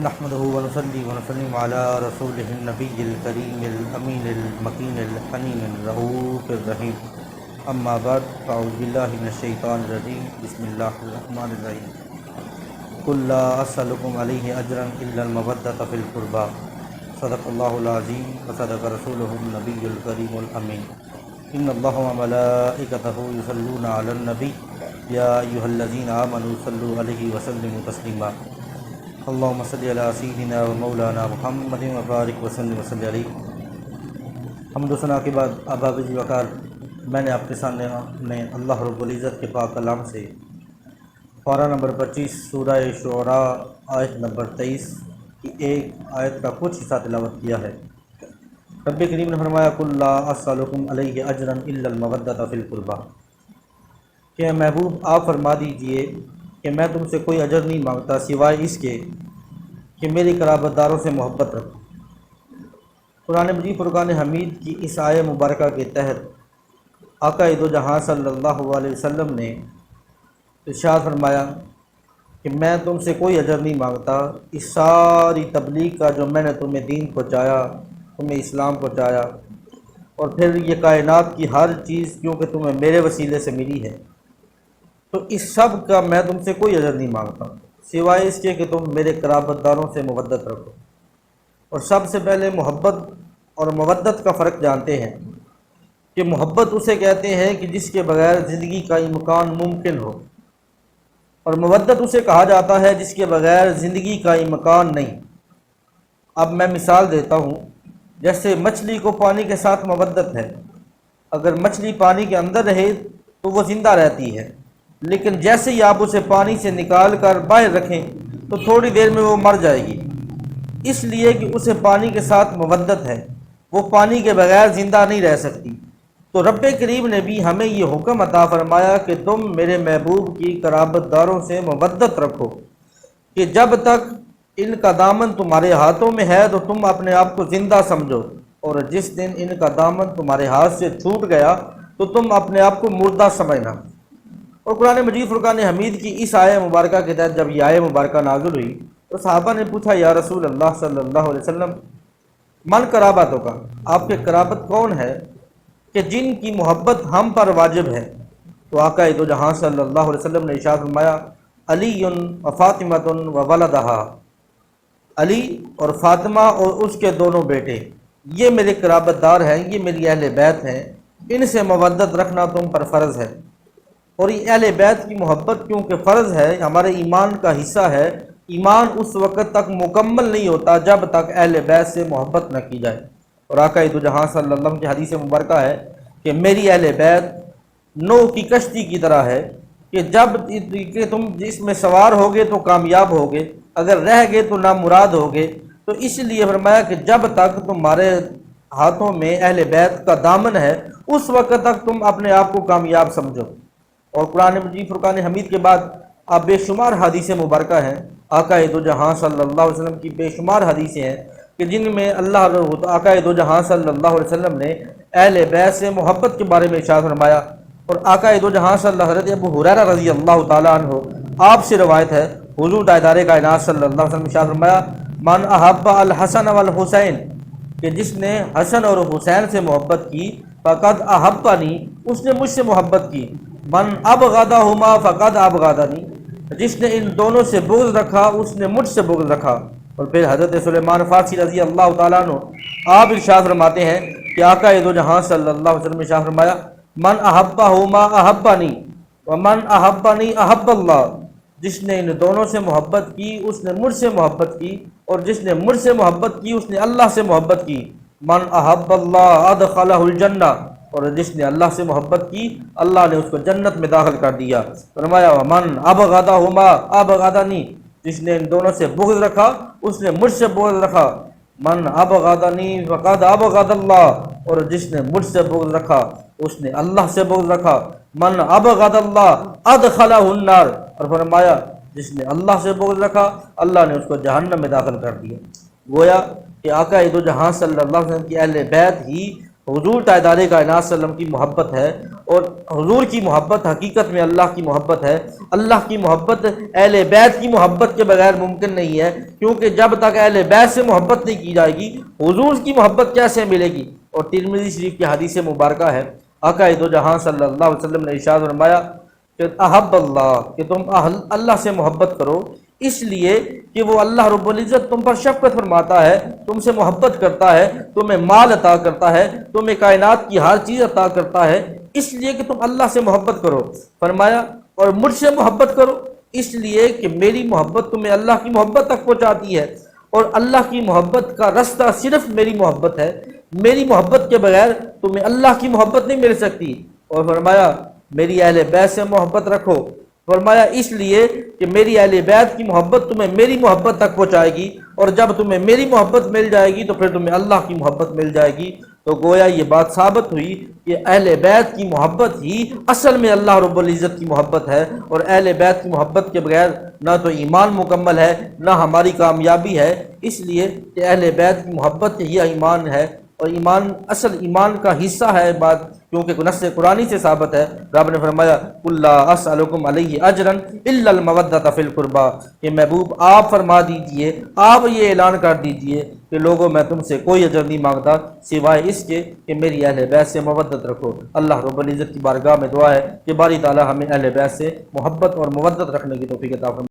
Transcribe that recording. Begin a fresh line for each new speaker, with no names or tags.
نحمده ونصلي ونسلم على رسوله النبي الكريم الأمين المكين الحنين الرؤوف الرحيم أما بعد فأعوذ بالله من الشيطان الرجيم بسم الله الرحمن الرحيم قل لا أسألكم عليه أجرا إلا المودة في القربى صدق الله العظيم وصدق رسوله النبي الكريم الأمين إن الله وملائكته يصلون على النبي يا أيها الذين آمنوا صلوا عليه وسلموا تسليما اللهم صل على سيدنا ومولانا محمد وبارك وسلم وصلی علیہ۔ حمد و ثنا کے بعد احباب جی وقار، میں نے آپ کے سامنے اللہ رب العزت کے پاک کلام سے پارہ نمبر 25 سورہ شعراء آیت نمبر 23 کی ایک آیت کا کچھ حصہ تلاوت کیا ہے۔ رب کریم نے فرمایا قل لا اسألکم علیہ اجرا الا المودۃ فی القربى، کہ محبوب آپ فرما دیجئے کہ میں تم سے کوئی اجر نہیں مانگتا سوائے اس کے کہ میری قرابت داروں سے محبت رکھو۔ قرآن مجید فرقان حمید کی اس آیہ مبارکہ کے تحت آقا دو جہاں صلی اللہ علیہ وسلم نے ارشاد فرمایا کہ میں تم سے کوئی اجر نہیں مانگتا اس ساری تبلیغ کا جو میں نے تمہیں دین پہنچایا، تمہیں اسلام پہنچایا، اور پھر یہ کائنات کی ہر چیز کیونکہ تمہیں میرے وسیلے سے ملی ہے، تو اس سب کا میں تم سے کوئی اجر نہیں مانگتا سوائے اس کے کہ تم میرے قرابت داروں سے مودت رکھو۔ اور سب سے پہلے محبت اور مودت کا فرق جانتے ہیں کہ محبت اسے کہتے ہیں کہ جس کے بغیر زندگی کا امکان ممکن ہو، اور مودت اسے کہا جاتا ہے جس کے بغیر زندگی کا امکان نہیں۔ اب میں مثال دیتا ہوں، جیسے مچھلی کو پانی کے ساتھ مودت ہے، اگر مچھلی پانی کے اندر رہے تو وہ زندہ رہتی ہے، لیکن جیسے ہی آپ اسے پانی سے نکال کر باہر رکھیں تو تھوڑی دیر میں وہ مر جائے گی، اس لیے کہ اسے پانی کے ساتھ مودت ہے، وہ پانی کے بغیر زندہ نہیں رہ سکتی۔ تو رب کریم نے بھی ہمیں یہ حکم عطا فرمایا کہ تم میرے محبوب کی قرابت داروں سے مودت رکھو، کہ جب تک ان کا دامن تمہارے ہاتھوں میں ہے تو تم اپنے آپ کو زندہ سمجھو، اور جس دن ان کا دامن تمہارے ہاتھ سے چھوٹ گیا تو تم اپنے آپ کو مردہ سمجھنا۔ اور قرآن مجید فرقان حمید کی اس آیہ مبارکہ کے تحت جب یہ آیہ مبارکہ نازل ہوئی تو صحابہ نے پوچھا یا رسول اللہ صلی اللہ علیہ وسلم من قرابتوں کا، آپ کے قرابت کون ہے کہ جن کی محبت ہم پر واجب ہے؟ تو آقا دو جہاں صلی اللہ علیہ وسلم نے ارشاد فرمایا علی و فاطمۃ و ولدہا، علی اور فاطمہ اور اس کے دونوں بیٹے، یہ میرے قرابت دار ہیں، یہ میری اہل بیت ہیں، ان سے مودت رکھنا تم پر فرض ہے۔ اور یہ اہل بیت کی محبت کیونکہ فرض ہے، ہمارے ایمان کا حصہ ہے، ایمان اس وقت تک مکمل نہیں ہوتا جب تک اہل بیت سے محبت نہ کی جائے۔ اور آقا دو جہاں صلی اللہ علیہ وسلم کی حدیث مبارکہ ہے کہ میری اہل بیت نوح کی کشتی کی طرح ہے کہ جب کہ تم اس میں سوار ہوگے تو کامیاب ہوگے، اگر رہ گئے تو نامراد ہوگے۔ تو اس لیے فرمایا کہ جب تک تمہارے ہاتھوں میں اہل بیت کا دامن ہے اس وقت تک تم اپنے آپ کو کامیاب سمجھو۔ اور قرآن مجید فرقان حمید کے بعد آپ بے شمار حدیث مبارکہ ہیں، آقا دو جہاں صلی اللہ علیہ وسلم کی بے شمار حدیثیں ہیں کہ جن میں آقا دو جہاں صلی اللہ علیہ وسلم نے اہل بیت سے محبت کے بارے میں ارشاد فرمایا۔ اور آقا دو جہاں صلی اللہ علیہ وسلم ابو ہریرہ رضی اللہ تعالیٰ عنہ آپ سے روایت ہے، حضور تاجدار کائنات صلی اللہ علیہ وسلم ارشاد فرمایا من احب الحسن والحسین، کہ جس نے حسن اور حسین سے محبت کی فقد احبنی، اس نے مجھ سے محبت کی، من ابغضہما فقد ابغضنی، جس نے ان دونوں سے بغض رکھا اس نے مجھ سے بغض رکھا۔ اور پھر حضرت سلیمان فارسی رضی اللہ تعالیٰ عنہ آپ ارشاد فرماتے ہیں کہ آقا دو جہاں صلی اللہ علیہ وسلم ارشاد فرمایا من احبہما احبنی ومن احبنی احب اللہ، جس نے ان دونوں سے محبت کی اس نے مجھ سے محبت کی، اور جس نے مجھ سے محبت کی اس نے اللہ سے محبت کی۔ من احب اللہ ادخلہ الجنہ، اور جس نے اللہ سے محبت کی اللہ نے اس کو جنت میں داخل کر دیا۔ فرمایا ومن ابغضہما ابغضنی، جس نے ان دونوں سے بغض رکھا اس نے مجھ سے بغض رکھا۔ من ابغضنی فقد ابغض اللہ، اور جس نے مجھ سے بغض رکھا اس نے اللہ سے بغض رکھا۔ من ابغض اللہ ادخلہ النار، اور فرمایا جس نے اللہ سے بغض رکھا اللہ نے اس کو جہنم میں داخل کر دیا۔ گویا کہ آقا دو جہاں صلی اللہ علیہ وسلم کی اہل بیت ہی حضور تاجدار کائنات صلی اللہ علیہ وسلم کی محبت ہے، اور حضور کی محبت حقیقت میں اللہ کی محبت ہے۔ اللہ کی محبت اہل بیت کی محبت کے بغیر ممکن نہیں ہے، کیونکہ جب تک اہل بیت سے محبت نہیں کی جائے گی حضور کی محبت کیسے ملے گی؟ اور ترمذی شریف کی حدیث مبارکہ ہے، آقا دو جہاں صلی اللہ علیہ وسلم نے ارشاد فرمایا کہ احب اللہ، کہ تم اللہ سے محبت کرو، اس لیے کہ وہ اللہ رب العزت تم پر شفقت فرماتا ہے، تم سے محبت کرتا ہے، تمہیں مال عطا کرتا ہے، تمہیں کائنات کی ہر چیز عطا کرتا ہے، اس لیے کہ تم اللہ سے محبت کرو۔ فرمایا اور مجھ سے محبت کرو، اس لیے کہ میری محبت تمہیں اللہ کی محبت تک پہنچاتی ہے، اور اللہ کی محبت کا رستہ صرف میری محبت ہے، میری محبت کے بغیر تمہیں اللہ کی محبت نہیں مل سکتی۔ اور فرمایا میری اہل بیت سے محبت رکھو، فرمایا اس لیے کہ میری اہل بیت کی محبت تمہیں میری محبت تک پہنچائے گی، اور جب تمہیں میری محبت مل جائے گی تو پھر تمہیں اللہ کی محبت مل جائے گی۔ تو گویا یہ بات ثابت ہوئی کہ اہل بیت کی محبت ہی اصل میں اللہ رب العزت کی محبت ہے، اور اہل بیت کی محبت کے بغیر نہ تو ایمان مکمل ہے نہ ہماری کامیابی ہے۔ اس لیے کہ اہل بیت کی محبت ہی ایمان ہے، اور ایمان اصل ایمان کا حصہ ہے بات، کیونکہ نص قرآنی سے ثابت ہے۔ رب نے فرمایا قل لا اسألکم علیہ اجرا الا المودۃ فی القربى، کہ محبوب آپ فرما دیجئے، آپ یہ اعلان کر دیجئے کہ لوگوں میں تم سے کوئی اجر نہیں مانگتا سوائے اس کے کہ میری اہل بیت سے مودت رکھو۔ اللہ رب العزت کی بارگاہ میں دعا ہے کہ باری تعالی ہمیں اہل بیت سے محبت اور مودت رکھنے کی توفیق عطا فرمائے۔